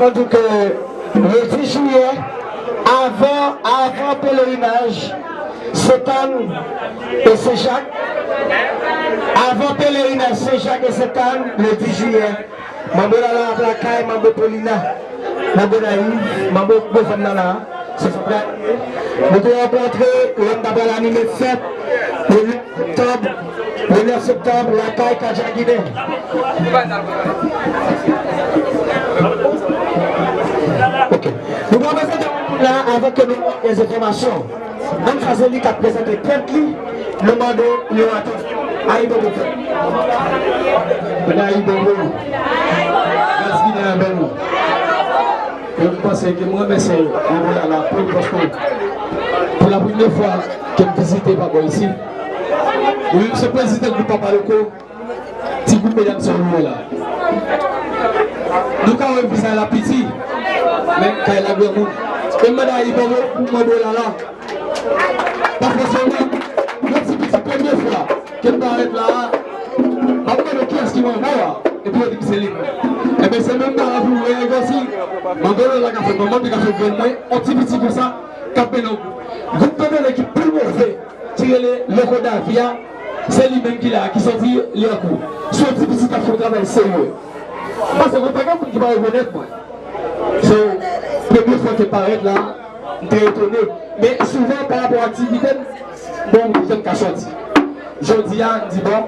En tout cas, le 10 juillet, avant pèlerinage, c'est Anne et c'est Jacques. Avant pèlerinage, c'est Jacques et c'est Anne, le 10 juillet. Mambo Lala, Blakaï, Mambo Polina, Mambo Naïf, Mambo Bofamnala, c'est ça. Nous devons rencontrer l'homme d'abord l'animé fête le 9 septembre, la Caille Kadjagine. Okay. Nous allons présenter là avec les informations. Même Fazeli qui a présenté Pently, le mandat, le attention. Aïbobo. Aïbobo. Merci bien, je pense que moi, c'est la parce que pour la première fois que je visite Papa ici, oui, ce président du Papa Loco, si vous me dites ce là. Nous avons vu ça à la petite, mais quand elle a vu un et madame Ibobo, pour là. Parce que c'est la petite première fois qu'elle va être là, après le kiosque qui va voir, et puis elle dit que c'est libre. Et bien c'est même dans la vie où elle est aussi, Mangolo la café, maman de café pour moi, on tire petit pour ça, capé non. Groupe de l'équipe plus mauvais, tirer le code d'Avia, c'est lui-même qui sortit les coups. Soit petit café au travail sérieux. Parce que vous ne pouvez pas qui va reconnaître moi. C'est la première fois qu'elle paraît là, très étonné. Mais souvent par rapport à l'activité, bon, j'aime qu'à sortir. Je dis, bon,